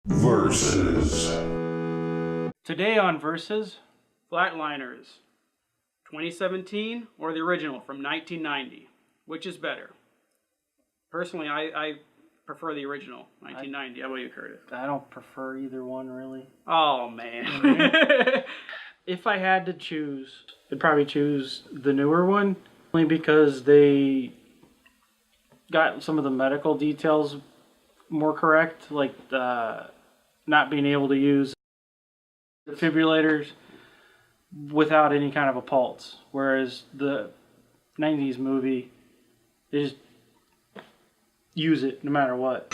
Versus. Today on Versus, Flatliners, 2017 or the original from 1990? Which is better? Personally, I prefer the original, 1990. How about you, Curtis? I don't prefer either one really. Oh, man. If I had to choose, I'd probably choose the newer one, only because they got some of the medical details more correct, like not being able to use defibrillators without any kind of a pulse, whereas the 90s movie, they just use it no matter what.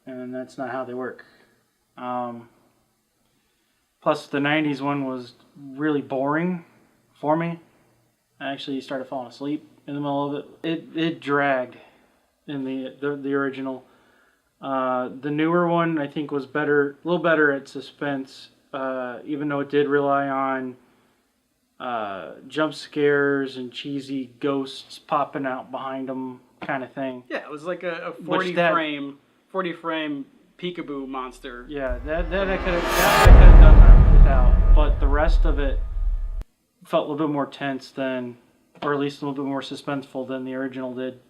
And that's not how they work. Plus, the 90s one was really boring for me. I actually started falling asleep in the middle of it. It dragged in the original. The newer one, I think, was better, a little better at suspense, even though it did rely on jump scares and cheesy ghosts popping out behind them kind of thing. Yeah, it was like a 40 frame peekaboo monster. Yeah, that I could have done that without, but the rest of it felt a little bit more tense than, or at least a little bit more suspenseful than the original did.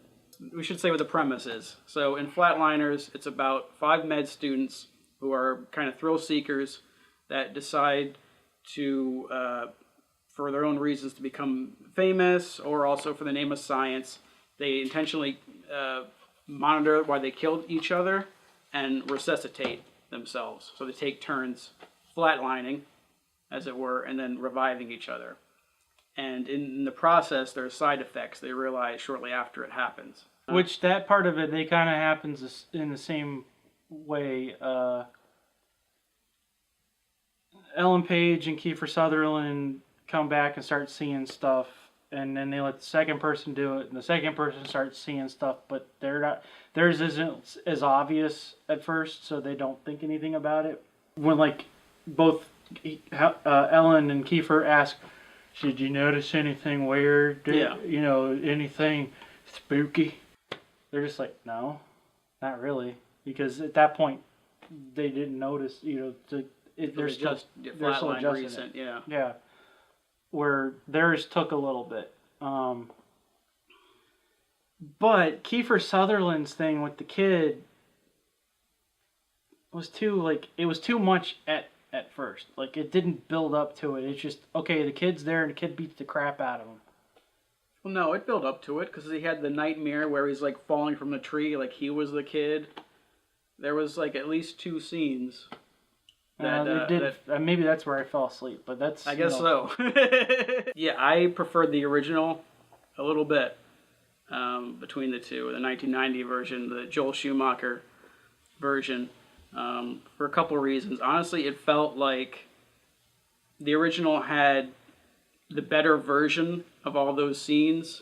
We should say what the premise is. So in Flatliners, it's about 5 med students who are kind of thrill seekers that decide to, for their own reasons, to become famous, or also for the name of science. They intentionally monitor why they killed each other and resuscitate themselves. So they take turns flatlining, as it were, and then reviving each other. And in the process, there are side effects they realize shortly after it happens. Which, that part of it, they kind of happens in the same way. Ellen Page and Kiefer Sutherland come back and start seeing stuff, and then they let the second person do it, and the second person starts seeing stuff, but theirs isn't as obvious at first, so they don't think anything about it. When, like, both Ellen and Kiefer ask, "Did you notice anything weird? Yeah. You know, anything spooky?" They're just like, "No, not really," because at that point they didn't notice. You know, they're still adjusting recent, it. Yeah. Where theirs took a little bit. But Kiefer Sutherland's thing with the kid was it was too much at first. Like, it didn't build up to it. It's just, okay, the kid's there and the kid beats the crap out of him. Well, no, it built up to it because he had the nightmare where he's like falling from the tree like he was the kid. There was like at least 2 scenes. Maybe that's where I fell asleep, but that's... I guess so. Yeah, I preferred the original a little bit between the two. The 1990 version, the Joel Schumacher version, for a couple of reasons. Honestly, it felt like the original had the better version of all those scenes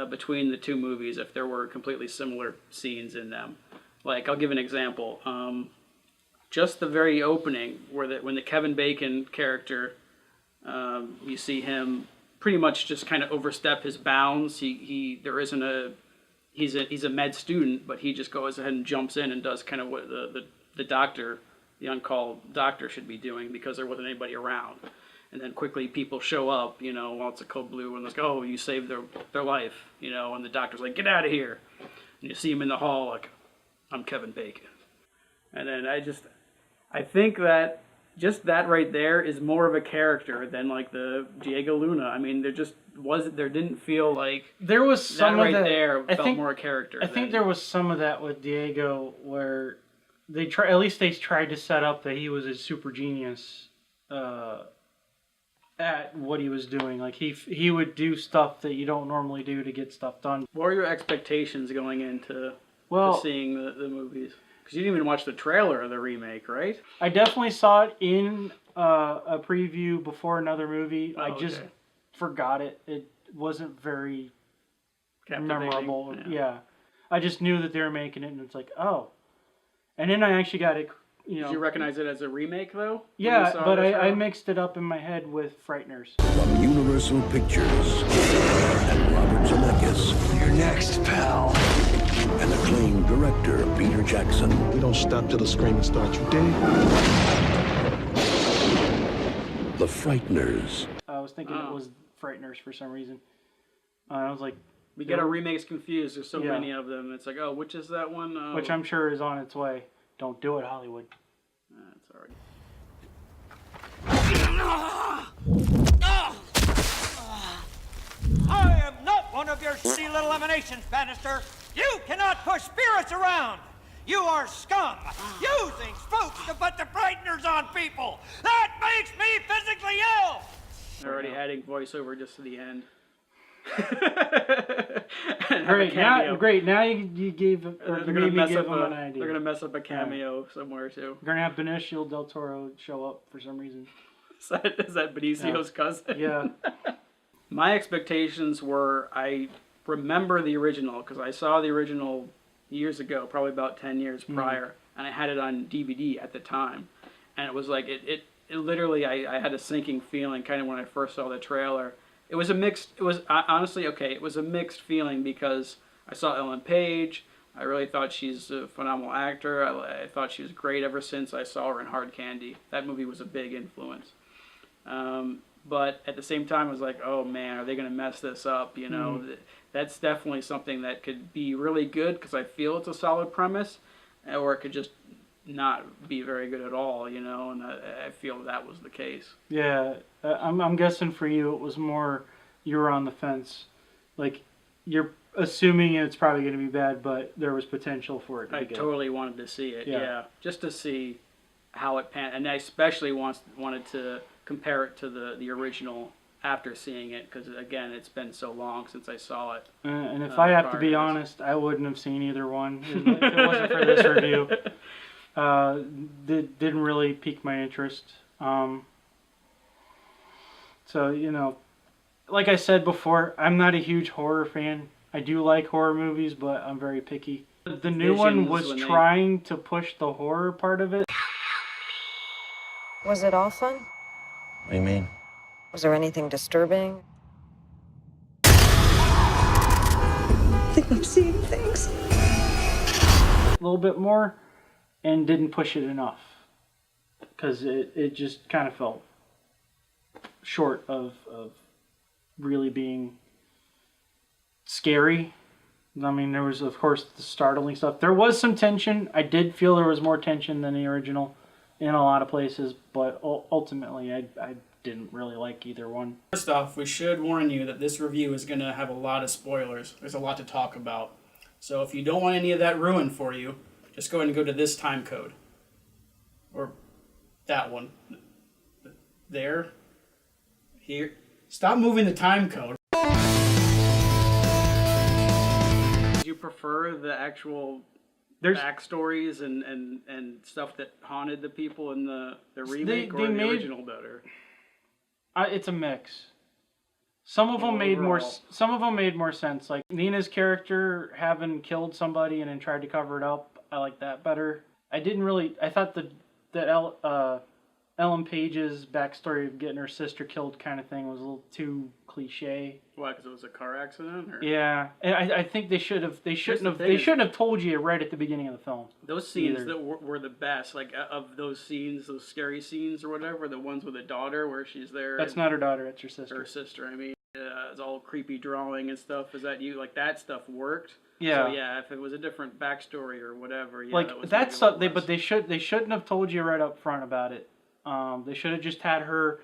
between the 2 movies, if there were completely similar scenes in them. Like, I'll give an example. Just the very opening, when the Kevin Bacon character, you see him pretty much just kind of overstep his bounds. He's a med student, but he just goes ahead and jumps in and does kind of what the doctor, the on-call doctor, should be doing because there wasn't anybody around. And then quickly people show up, you know, while it's a code blue, and it's like, "Oh, you saved their life," you know, and the doctor's like, "Get out of here." And you see him in the hall like, "I'm Kevin Bacon." And then I think that just that right there is more of a character than like the Diego Luna. I mean, there didn't feel like there was some that of right that, there felt more a character. I think there was some of that with Diego where they tried to set up that he was a super genius at what he was doing. Like, he would do stuff that you don't normally do to get stuff done. What were your expectations going into seeing the movies? Because you didn't even watch the trailer of the remake, right? I definitely saw it in a preview before another movie. I just forgot it. It wasn't very memorable. Yeah. I just knew that they were making it, and it's like, oh. And then I actually got it, you know. Did you recognize it as a remake, though? Yeah, but I mixed it up in my head with Frighteners. From Universal Pictures and Robert Zemeckis. You're next, pal. director Peter Jackson. We don't stop till the screaming starts, you dig? The Frighteners. I was thinking it was Frighteners for some reason. I was like, We get our remakes confused. There's so Yeah. many of them. It's like, oh, which is that one? which I'm sure is on its way. Don't do it, Hollywood. It's already. I am not one of your shitty little emanations, Bannister. You cannot push spirits around. You are scum, using spooks to put the frighteners on people. That makes me physically ill. They're already adding voiceover just to the end. Great. Now you gave. Or They're you gonna made me mess give up them an idea. They're gonna mess up a cameo somewhere too. We're gonna have Benicio del Toro show up for some reason. Is that Benicio's cousin? Yeah. My expectations were, I remember the original because I saw the original years ago, probably about 10 years prior, and I had it on DVD at the time. And it was like, it literally, I had a sinking feeling kind of when I first saw the trailer. It was a mixed feeling because I saw Ellen Page. I really thought she's a phenomenal actor. I thought she was great ever since I saw her in Hard Candy. That movie was a big influence. But at the same time, I was like, oh man, are they going to mess this up? You know, that's definitely something that could be really good because I feel it's a solid premise, or it could just not be very good at all, you know, and I feel that was the case. Yeah, I'm guessing for you it was more you were on the fence. Like, you're assuming it's probably going to be bad, but there was potential for it to be good. I totally wanted to see it, Yeah. just to see how it panned, and I especially wanted to compare it to the original after seeing it, because again, it's been so long since I saw it. And if I have to be honest, I wouldn't have seen either one if it wasn't for this review. Didn't really pique my interest. So, you know, like I said before, I'm not a huge horror fan. I do like horror movies, but I'm very picky. The new one was trying to push the horror part of it. Was it all fun? What do you mean? Was there anything disturbing? I think I'm seeing things. A little bit more, and didn't push it enough. Because it just kind of felt short of really being scary. I mean, there was, of course, the startling stuff. There was some tension. I did feel there was more tension than the original in a lot of places, but ultimately I didn't really like either one. First off, we should warn you that this review is going to have a lot of spoilers. There's a lot to talk about. So if you don't want any of that ruined for you, just go ahead and go to this time code. Or that one. There. Here. Stop moving the time code. Do you prefer the actual backstories and stuff that haunted the people in the remake, or the original better? It's a mix. Some of them made more. Some of them made more sense. Like Nina's character having killed somebody and then tried to cover it up. I like that better. I didn't really. I thought that Ellen Page's backstory of getting her sister killed kind of thing was a little too cliche. Why? Because it was a car accident? Or? Yeah, and I think they shouldn't have told you right at the beginning of the film. Those scenes that were the best, like of those scenes, those scary scenes or whatever, the ones with the daughter where she's there. That's not her daughter, that's her sister. Her sister, I mean, it's all creepy drawing and stuff. Is that you? Like that stuff worked. Yeah. So yeah, if it was a different backstory or whatever, yeah, like that's stuff. But they shouldn't have told you right up front about it. They should have just had her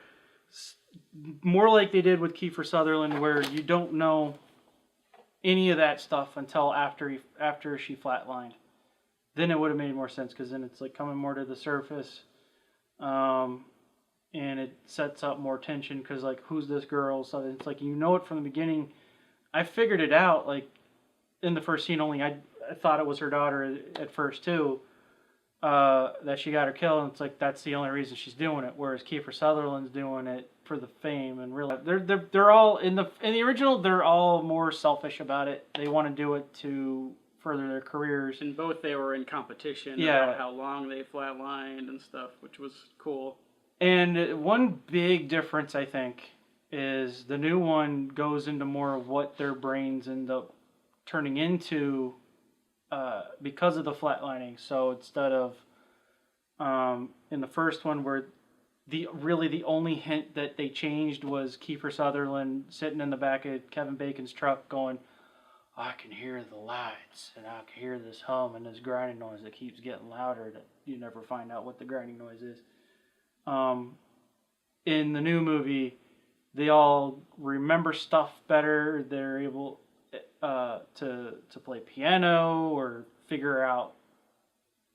more like they did with Kiefer Sutherland, where you don't know any of that stuff until after she flatlined. Then it would have made more sense, because then it's like coming more to the surface, and it sets up more tension, because like, who's this girl? So it's like, you know it from the beginning. I figured it out like in the first scene. Only I thought it was her daughter at first too. That she got her killed, and it's like that's the only reason she's doing it. Whereas Kiefer Sutherland's doing it for the fame, and really they're all in the original. They're all more selfish about it. They want to do it to further their careers. In both, they were in competition about how long they flatlined and stuff, which was cool. And one big difference, I think, is the new one goes into more of what their brains end up turning into because of the flatlining. So instead of in the first one where the only hint that they changed was Kiefer Sutherland sitting in the back of Kevin Bacon's truck going, I can hear the lights and I can hear this hum and this grinding noise that keeps getting louder that you never find out what the grinding noise is. In the new movie, they all remember stuff better. They're able to play piano or figure out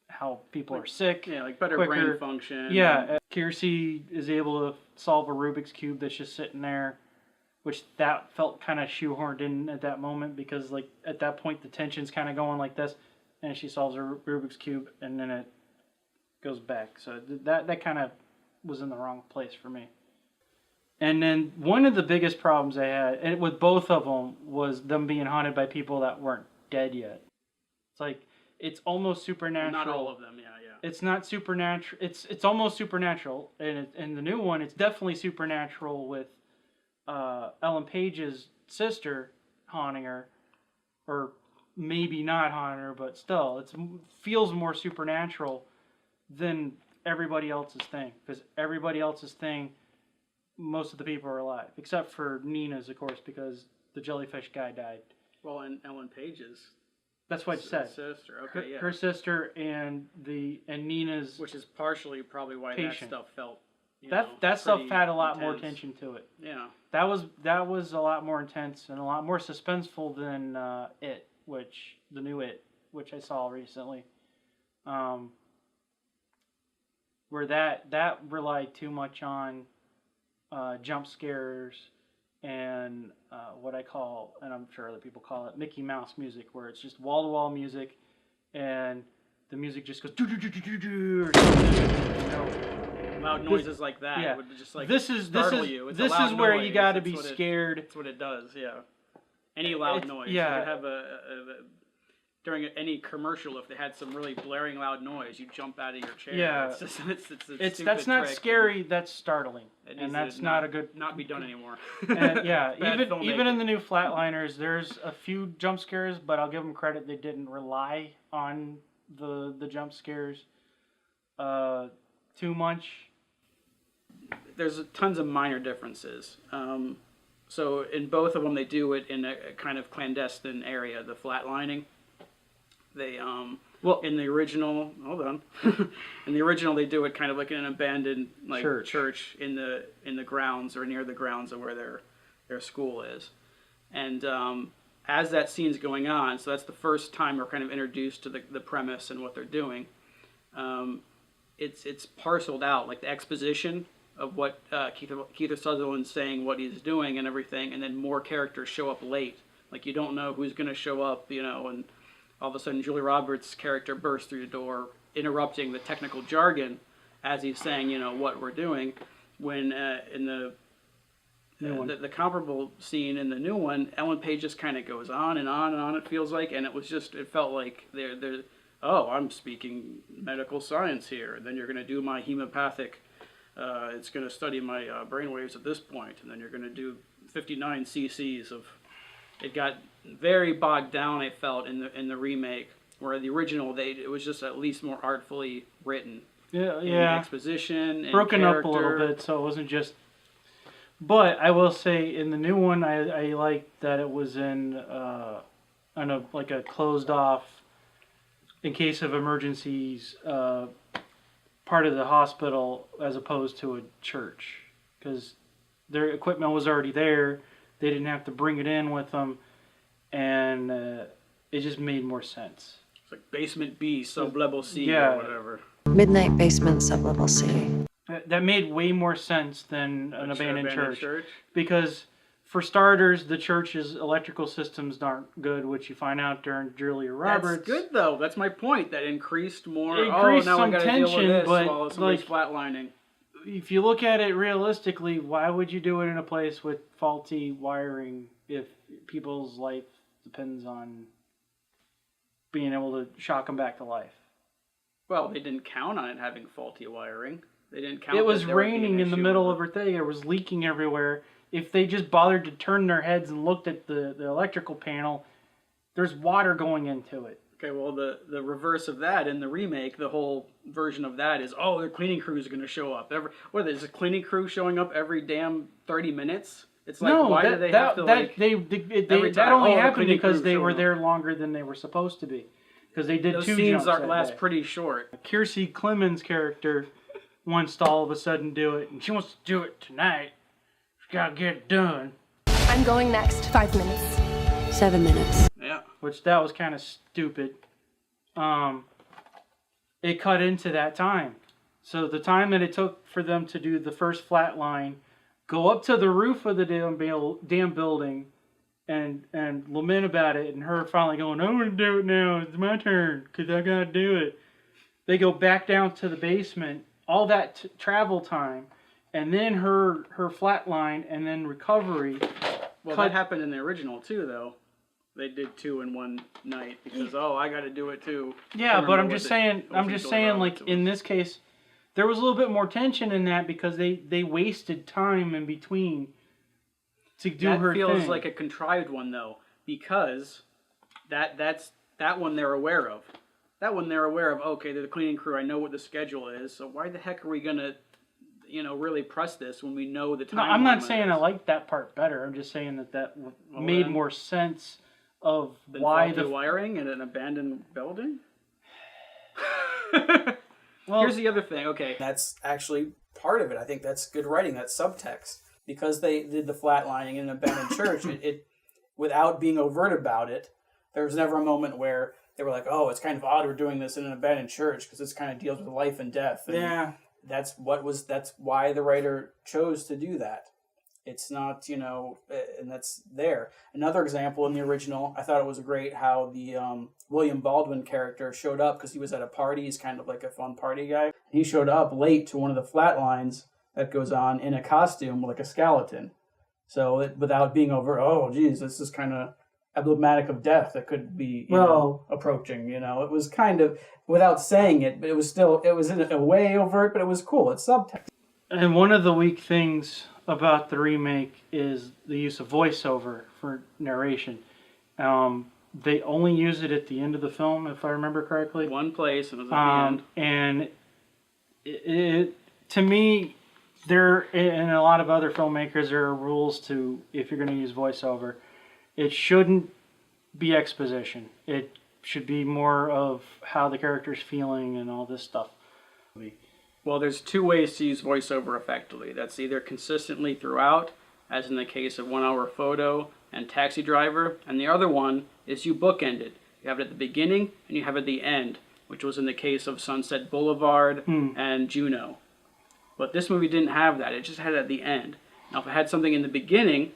how people are sick. Yeah, like better quicker. brain function. Yeah, Kiersey is able to solve a Rubik's Cube that's just sitting there, which that felt kind of shoehorned in at that moment because like at that point the tension's kind of going like this, and she solves a Rubik's Cube and then it goes back. So that kind of was in the wrong place for me. And then one of the biggest problems I had, and with both of them, was them being haunted by people that weren't dead yet. It's like it's almost supernatural. Not all of them, yeah. It's not supernatural. It's almost supernatural, and in the new one, it's definitely supernatural with Ellen Page's sister haunting her, or maybe not haunting her, but still, it feels more supernatural than everybody else's thing, because everybody else's thing, most of the people are alive, except for Nina's, of course, because the jellyfish guy died. Well, and Ellen Page's. That's what I said. Sister, okay, yeah. Her sister and Nina's, which is partially probably why patient. that stuff felt. That stuff had a lot intense. more tension to it. Yeah. That was a lot more intense and a lot more suspenseful than the new It, which I saw recently. Where that relied too much on jump scares and what I call, and I'm sure other people call it, Mickey Mouse music, where it's just wall-to-wall music and the music just goes or something, loud noises like that. Yeah. It would just like this is you. It's this a loud is where noise. you got to That's be scared. That's what it does. Yeah. Any loud noise. Yeah. You could have during any commercial, if they had some really blaring loud noise, you jump out of your chair. Yeah. It's just, it's That's not trick. scary. That's startling, It and needs that's to not a good. Not be done anymore. And yeah, Bad even in filmmaking. the new Flatliners, there's a few jump scares, but I'll give them credit. They didn't rely on the jump scares too much. There's tons of minor differences. So in both of them, they do it in a kind of clandestine area, the flatlining. They in the original, hold on. In the original, they do it kind of like in an abandoned church in the grounds or near the grounds of where their school is. And as that scene's going on, so that's the first time we're kind of introduced to the premise and what they're doing. It's parceled out, like the exposition of what Kiefer Sutherland's saying, what he's doing and everything, and then more characters show up late. Like you don't know who's going to show up, and all of a sudden Julia Roberts' character bursts through the door, interrupting the technical jargon as he's saying, what we're doing. When in the comparable scene in the new one, Ellen Page just kind of goes on and on and on, it feels like, and it felt like they're I'm speaking medical science here, and then you're going to do my hemopathic, it's going to study my brainwaves at this point, and then you're going to do 59 cc's of... It got very bogged down, I felt, in the remake, where the original, it was just at least more artfully written. Yeah. In exposition and broken character. up a little bit, so it wasn't just... But I will say, in the new one, I liked that it was in a closed off, in case of emergencies, part of the hospital as opposed to a church. Because their equipment was already there. They didn't have to bring it in with them. And it just made more sense. It's like Basement B, Sub-Level C, Yeah. or whatever. Midnight Basement, Sub-Level C. That made way more sense than an abandoned church. church. Because, for starters, the church's electrical systems aren't good, which you find out during Julia Roberts. That's good, though. That's my point. That increased more. It increased now some we got to deal with tension, this but, while somebody's like, flatlining. If you look at it realistically, why would you do it in a place with faulty wiring if people's life depends on being able to shock them back to life? Well, they didn't count on it having faulty wiring. They didn't count. It was that there would be an raining in the issue middle with of her thing. It was leaking everywhere. If they just bothered to turn their heads and looked at the electrical panel, there's water going into it. Okay, well, the reverse of that in the remake, the whole version of that is, oh, the cleaning crew is going to show up. Is a cleaning crew showing up every damn 30 minutes? It's like, why do they have to, like... That only happened because they were there longer than they were supposed to be. Because they did those two scenes jumps last pretty short. Kiefer Clemens' character wants to all of a sudden do it, and she wants to do it tonight. She's got to get it done. I'm going next. 5 minutes. 7 minutes. Yeah. Which that was kind of stupid. It cut into that time. So the time that it took for them to do the first flat line, go up to the roof of the damn building and lament about it, and her finally going, I want to do it now, it's my turn, because I got to do it. They go back down to the basement, all that travel time, and then her flat line, and then recovery. Well, that happened in the original too, though. They did 2 in one night because I got to do it too. Yeah, but I'm just saying, like in this case, there was a little bit more tension in that because they wasted time in between to do her thing. That feels like a contrived one though, because that's that one they're aware of. That one they're aware of. Okay, they're the cleaning crew. I know what the schedule is. So why the heck are we gonna, really press this when we know the time? No, I'm not saying I like that part better. I'm just saying that made more sense of why the wiring in an abandoned building. Well, here's the other thing. Okay, that's actually part of it. I think that's good writing. That's subtext, because they did the flatlining in an abandoned church. It without being overt about it, there was never a moment where they were like, "Oh, it's kind of odd we're doing this in an abandoned church because this kind of deals with life and death." And yeah, that's why the writer chose to do that. It's not, and that's there. Another example in the original, I thought it was great how the William Baldwin character showed up because he was at a party. He's kind of like a fun party guy. He showed up late to one of the flat lines that goes on in a costume like a skeleton. So without being overt, oh, geez, this is kind of emblematic of death that could be approaching. It was kind of, without saying it, but it was in a way overt, but it was cool. It's subtext. And one of the weak things about the remake is the use of voiceover for narration. They only use it at the end of the film, if I remember correctly. One place, and it was at the end. And it to me, there and a lot of other filmmakers, there are rules to, if you're going to use voiceover, it shouldn't be exposition. It should be more of how the character's feeling and all this stuff. Well, there's 2 ways to use voiceover effectively. That's either consistently throughout, as in the case of 1 Hour Photo and Taxi Driver, and the other one is you bookend it. You have it at the beginning and you have it at the end, which was in the case of Sunset Boulevard and Juno. But this movie didn't have that. It just had it at the end. Now, if it had something in the beginning,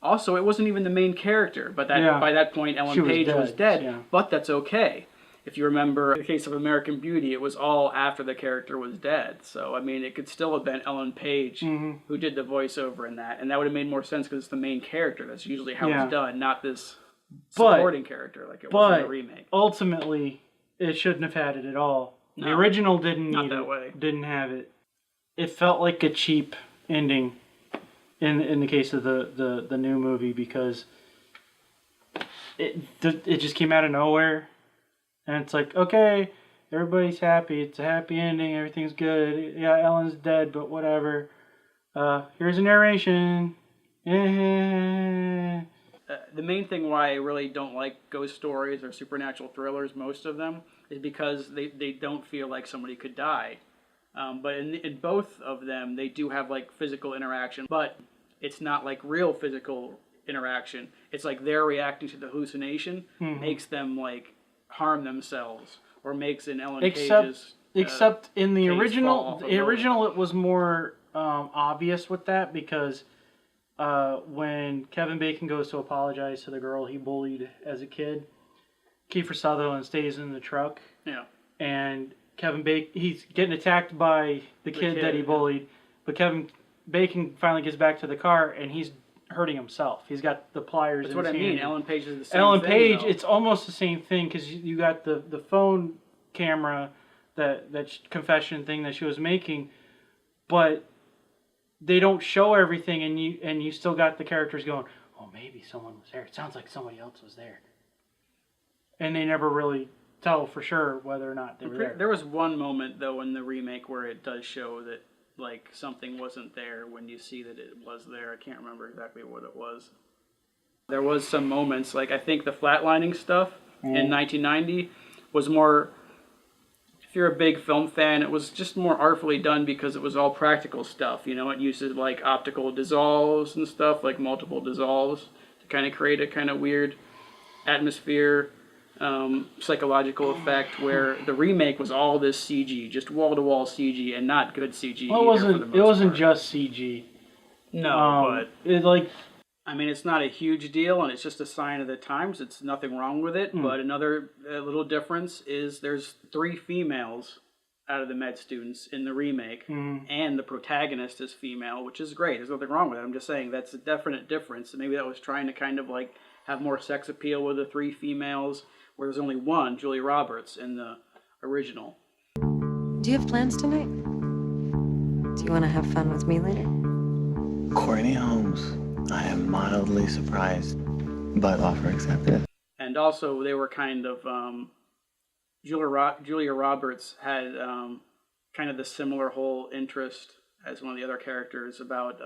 also, it wasn't even the main character, but by that point, Ellen Page was dead. Yeah. But that's okay. If you remember the case of American Beauty, it was all after the character was dead. So, I mean, it could still have been Ellen Page who did the voiceover in that. And that would have made more sense because it's the main character. That's usually how it's done, not this supporting character like it was in the remake. Ultimately, it shouldn't have had it at all. No, the original didn't not need that it. way. Didn't have it. It felt like a cheap ending in the case of the new movie because it just came out of nowhere. And it's like, okay, everybody's happy. It's a happy ending. Everything's good. Yeah, Ellen's dead, but whatever. Here's a narration. The main thing why I really don't like ghost stories or supernatural thrillers, most of them, is because they don't feel like somebody could die. But in both of them, they do have like physical interaction, but it's not like real physical interaction. It's like they're reacting to the hallucination, makes them like harm themselves, or makes an Ellen Page's except in the original, it was more obvious with that because when Kevin Bacon goes to apologize to the girl he bullied as a kid, Kiefer Sutherland stays in the truck. Yeah. And Kevin Bacon, he's getting attacked by the kid that he bullied, but Kevin Bacon finally gets back to the car and he's hurting himself. He's got the pliers. That's in what his I mean. hand. Ellen Page is the same Ellen thing, Page, though. it's almost the same thing because you got the phone camera, that confession thing that she was making, but they don't show everything, and you still got the characters going, oh, maybe someone was there. It sounds like somebody else was there. And they never really tell for sure whether or not they were there. There was one moment though in the remake where it does show that like something wasn't there when you see that it was there. I can't remember exactly what it was. There was some moments, like I think the flatlining stuff in 1990 was more, if you're a big film fan, it was just more artfully done because it was all practical stuff. You know, it uses like optical dissolves and stuff, like multiple dissolves to kind of create a kind of weird atmosphere, psychological effect, where the remake was all this CG, just wall-to-wall CG and not good CG. Well, it wasn't part. just CG. No, but it like, I mean, it's not a huge deal, and it's just a sign of the times. It's nothing wrong with it. But another little difference is there's 3 females out of the med students in the remake, and the protagonist is female, which is great. There's nothing wrong with it. I'm just saying that's a definite difference. And maybe that was trying to kind of like have more sex appeal with the 3 females, where there's only one, Julia Roberts, in the original. Do you have plans tonight? Do you want to have fun with me later? Courtney Holmes. I am mildly surprised, but offer accepted. And also, they were kind of Julia Roberts had kind of the similar whole interest as one of the other characters about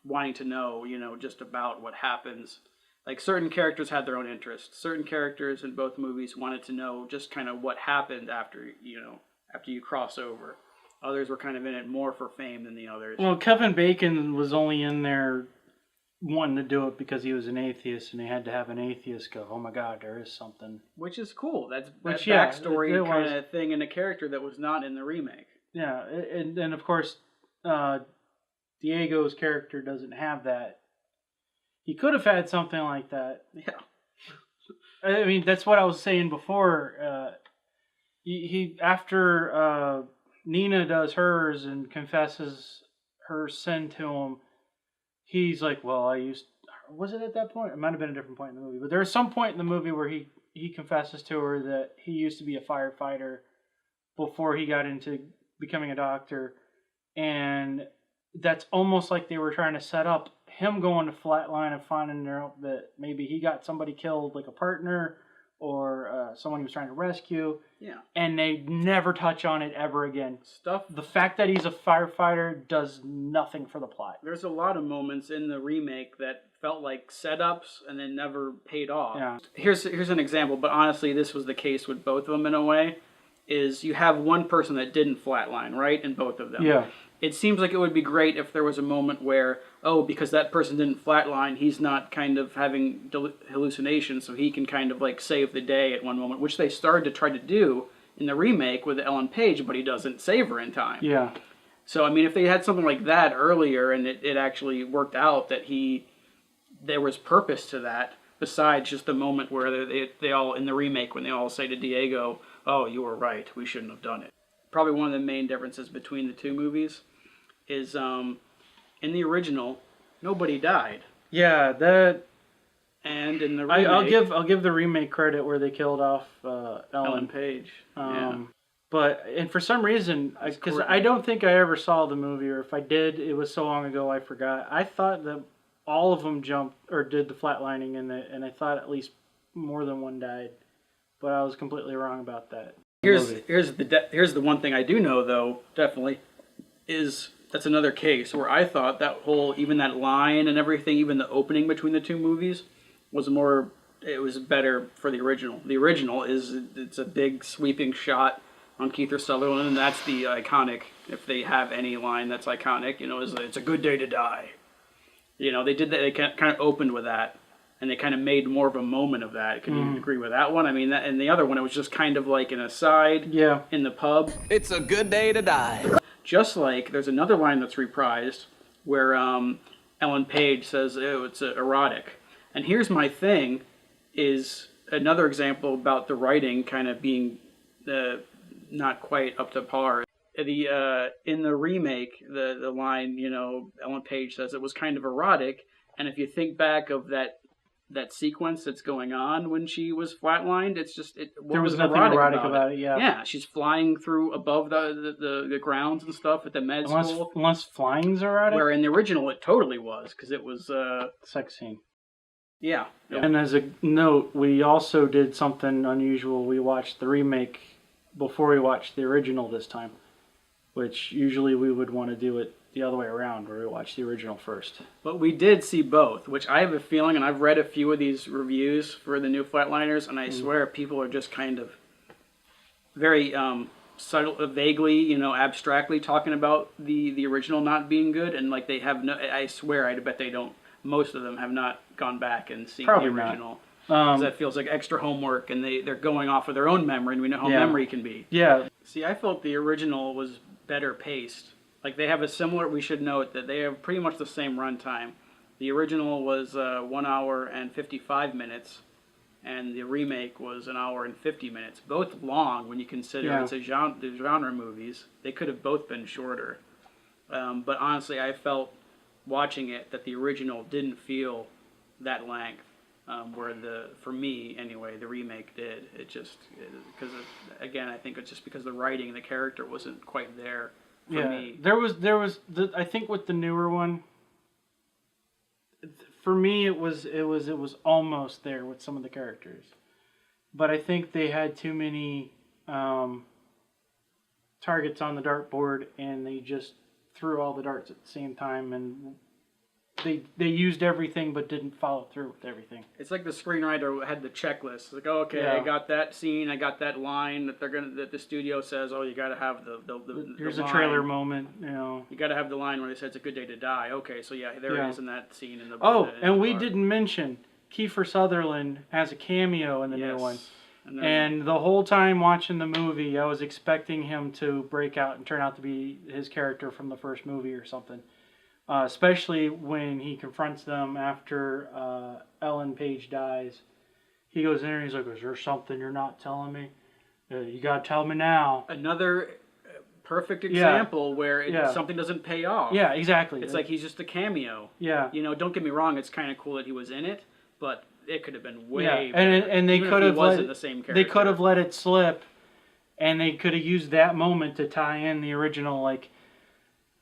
wanting to know, you know, just about what happens. Like certain characters had their own interests. Certain characters in both movies wanted to know just kind of what happened after you cross over. Others were kind of in it more for fame than the others. well, Kevin Bacon was only in there wanting to do it because he was an atheist, and they had to have an atheist go, oh my God, there is something. Which is cool. That's Which, that yeah, backstory it kind was. of thing in a character that was not in the remake. Yeah, and of course, Diego's character doesn't have that. He could have had something like that. Yeah. I mean, that's what I was saying before. He after Nina does hers and confesses her sin to him, he's like, well, was it at that point? It might have been a different point in the movie, but there's some point in the movie where he confesses to her that he used to be a firefighter before he got into becoming a doctor, and that's almost like they were trying to set up him going to Flatline and finding out that maybe he got somebody killed, like a partner or someone he was trying to rescue. Yeah. And they never touch on it ever again. Stuff. The fact that he's a firefighter does nothing for the plot. There's a lot of moments in the remake that felt like setups and then never paid off. Yeah. Here's an example, but honestly, this was the case with both of them in a way. Is you have one person that didn't flatline, right, in both of them. Yeah. It seems like it would be great if there was a moment where, because that person didn't flatline, he's not kind of having hallucinations, so he can kind of like save the day at one moment, which they started to try to do in the remake with Ellen Page, but he doesn't save her in time. Yeah. So, I mean, if they had something like that earlier and it actually worked out that there was purpose to that, besides just the moment where they all, in the remake, when they all say to Diego, oh, you were right, we shouldn't have done it. Probably one of the main differences between the two movies is in the original, nobody died. Yeah, that. And in the remake, I'll give the remake credit where they killed off Ellen Page. But for some reason, because I don't think I ever saw the movie, or if I did, it was so long ago I forgot. I thought that all of them jumped or did the flatlining in it, and I thought at least more than one died. But I was completely wrong about that. Here's the one thing I do know though, definitely, is that's another case where I thought that even that line and everything, even the opening between the two movies, was better for the original. The original it's a big sweeping shot on Kiefer Sutherland, and that's the iconic, if they have any line that's iconic, is it's a good day to die. They did that, they kind of opened with that, and they kind of made more of a moment of that. Can you agree with that one? I mean, and the other one, it was just kind of like an aside in the pub. It's a good day to die. Just like there's another line that's reprised where Ellen Page says, oh, it's erotic. And here's my thing, is another example about the writing kind of being not quite up to par. In the remake, the line, Ellen Page says it was kind of erotic, and if you think back of that sequence that's going on when she was flatlined, it's just there was nothing erotic about it. Yeah, she's flying through above the grounds and stuff at the med school. Unless flying's erotic. Where in the original it totally was, because it was sex scene. Yeah. And as a note, we also did something unusual. We watched the remake before we watched the original this time, which usually we would want to do it the other way around, where we watch the original first. But we did see both, which I have a feeling, and I've read a few of these reviews for the new Flatliners, and I swear people are just kind of very subtle, vaguely, you know, abstractly talking about the original not being good, and like they have no. I swear, I bet they don't. Most of them have not gone back and seen Probably the original. Because that feels like extra homework, and they're going off of their own memory, and we know how memory can be. Yeah. See, I felt the original was better paced. Like, they have a similar, we should note that they have pretty much the same runtime. The original was 1 hour and 55 minutes, and the remake was 1 hour and 50 minutes. Both long when you consider it's a genre movies. They could have both been shorter. But honestly, I felt watching it that the original didn't feel that length. Where for me anyway, the remake did. It just, because again, I think it's just because the writing and the character wasn't quite there. For me. There was I think with the newer one, for me it was almost there with some of the characters, but I think they had too many targets on the dartboard, and they just threw all the darts at the same time, and they used everything but didn't follow through with everything. It's like the screenwriter had the checklist. It's like, oh, okay, I got that scene, I got that line that the studio says, oh, you got to have the Here's the a line. trailer moment, you know. You got to have the line where they say it's a good day to die. Okay, so there it is in that scene in the. And we didn't mention Kiefer Sutherland has a cameo in the new one. And the whole time watching the movie, I was expecting him to break out and turn out to be his character from the first movie or something. Especially when he confronts them after Ellen Page dies. He goes in there and he's like, is there something you're not telling me? You got to tell me now. Another perfect example where something doesn't pay off. Yeah, exactly. It's like he's just a cameo. Yeah. You know, don't get me wrong, it's kind of cool that he was in it, but it could have been way better. And they could have wasn't the same character. They could have let it slip, and they could have used that moment to tie in the original. Like,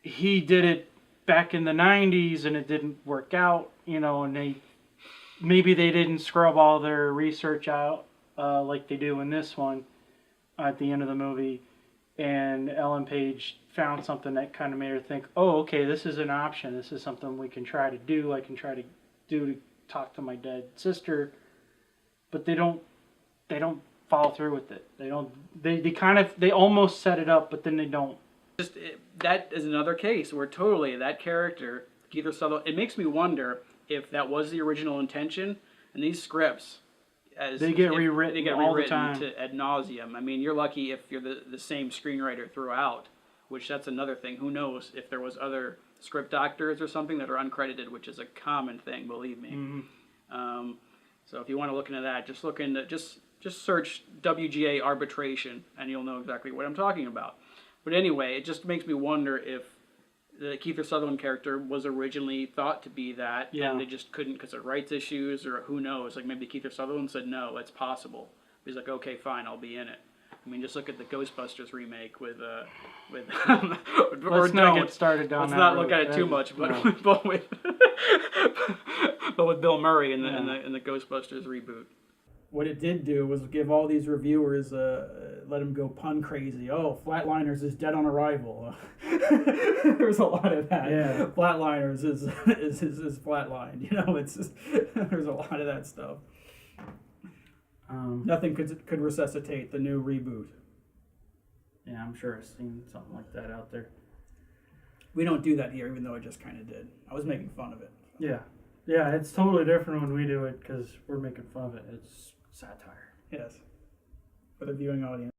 he did it back in the 90s and it didn't work out, you know, and maybe they didn't scrub all their research out like they do in this one at the end of the movie, and Ellen Page found something that kind of made her think, oh, okay, this is an option, this is something we can try to do, I can try to do to talk to my dead sister, but they don't follow through with it. They almost set it up, but then they don't. That is another case where totally that character, Kiefer Sutherland, it makes me wonder if that was the original intention, and these scripts, they get rewritten all the time to ad nauseum. I mean, you're lucky if you're the same screenwriter throughout, which that's another thing. Who knows if there was other script doctors or something that are uncredited, which is a common thing, believe me. Mm-hmm. So if you want to look into that, just look into just search WGA arbitration, and you'll know exactly what I'm talking about. But anyway, it just makes me wonder if the Kiefer Sutherland character was originally thought to be that, and they just couldn't because of rights issues, or who knows. Like, maybe Kiefer Sutherland said, no, it's possible. He's like, okay, fine, I'll be in it. I mean, just look at the Ghostbusters remake with Let's not get started down Let's that not road. look at it too much, but No. but with Bill Murray in the Ghostbusters reboot. What it did do was give all these reviewers, let them go pun crazy. Oh, Flatliners is dead on arrival. There's a lot of that. Yeah. Flatliners is flatlined. You know, it's just, there's a lot of that stuff. Nothing could resuscitate the new reboot. Yeah, I'm sure I've seen something like that out there. We don't do that here, even though I just kind of did. I was making fun of it. Yeah. Yeah, it's totally different when we do it because we're making fun of it. It's satire. Yes. For the viewing audience.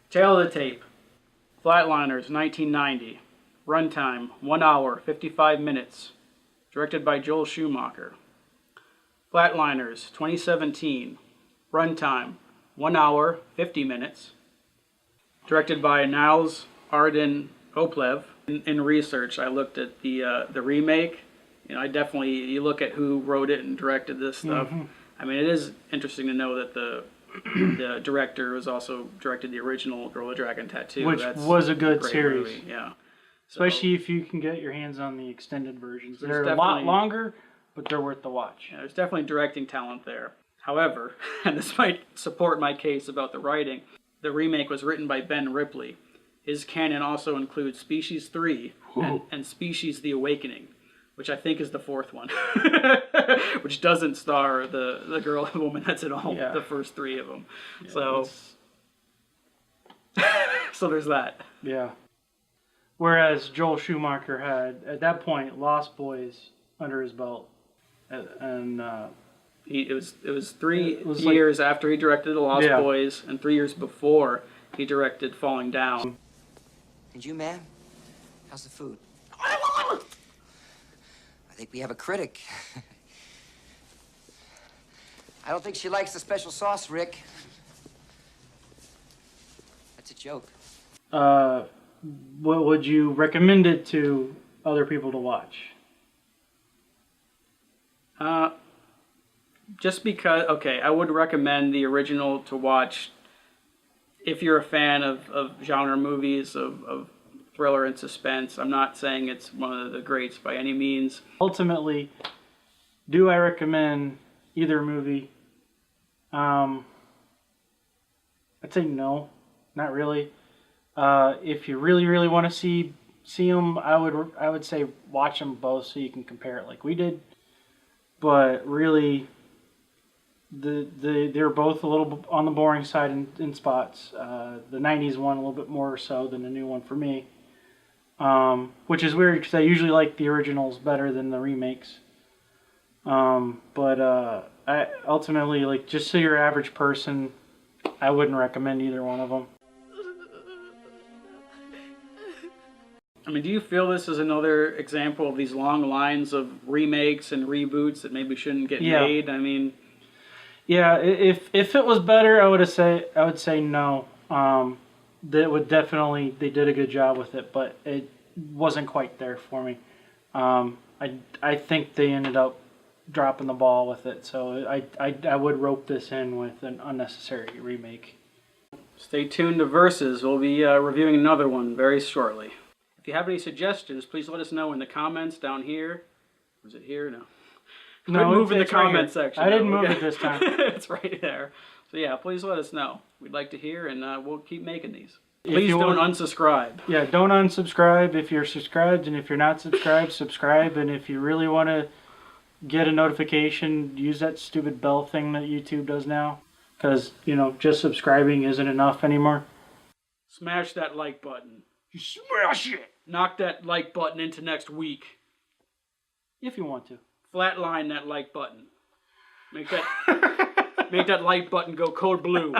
Tail of the tape. Flatliners, 1990. Runtime, 1 hour, 55 minutes. Directed by Joel Schumacher. Flatliners, 2017. Runtime, 1 hour, 50 minutes. Directed by Niles Arden Oplev. In research, I looked at the remake. You know, you look at who wrote it and directed this stuff. Mm-hmm. I mean, it is interesting to know that the director was also directed the original Girl with Dragon Tattoo. Which was a good series. Movie. Yeah. Especially if you can get your hands on the extended versions. So They're a lot longer, but they're worth the watch. Yeah, there's definitely directing talent there. However, and this might support my case about the writing, the remake was written by Ben Ripley. His canon also includes Species 3 and Species The Awakening, which I think is the fourth one, which doesn't star the girl and woman that's in all the first three of them. Yeah, so, so there's that. Yeah. Whereas Joel Schumacher had, at that point, Lost Boys under his belt. And it was 3 years after he directed The Lost Boys, and 3 years before he directed Falling Down. And you, ma'am? How's the food? I think we have a critic. I don't think she likes the special sauce, Rick. That's a joke. What would you recommend it to other people to watch? Just because, okay, I would recommend the original to watch if you're a fan of genre movies, of thriller and suspense. I'm not saying it's one of the greats by any means. Ultimately, do I recommend either movie? I'd say no, not really. If you really, really want to see them, I would say watch them both so you can compare it like we did. But really, they're both a little on the boring side in spots. The 90s one a little bit more so than the new one for me. Which is weird because I usually like the originals better than the remakes. But I ultimately, like, just so your average person, I wouldn't recommend either one of them. I mean, do you feel this is another example of these long lines of remakes and reboots that maybe shouldn't get made? I mean, yeah, if it was better, I would say no. That would definitely, they did a good job with it, but it wasn't quite there for me. I think they ended up dropping the ball with it, so I would rope this in with an unnecessary remake. Stay tuned to Versus. We'll be reviewing another one very shortly. If you have any suggestions, please let us know in the comments down here. Was it here? No. No, move in the right comment here. section. I didn't move it this time. It's right there. So yeah, please let us know. We'd like to hear, and we'll keep making these. Please don't unsubscribe. Yeah, don't unsubscribe if you're subscribed, and if you're not subscribed, subscribe. And if you really want to get a notification, use that stupid bell thing that YouTube does now. Because, just subscribing isn't enough anymore. Smash that like button. You smash it! Knock that like button into next week. If you want to. Flatline that like button. Make that like button go code blue.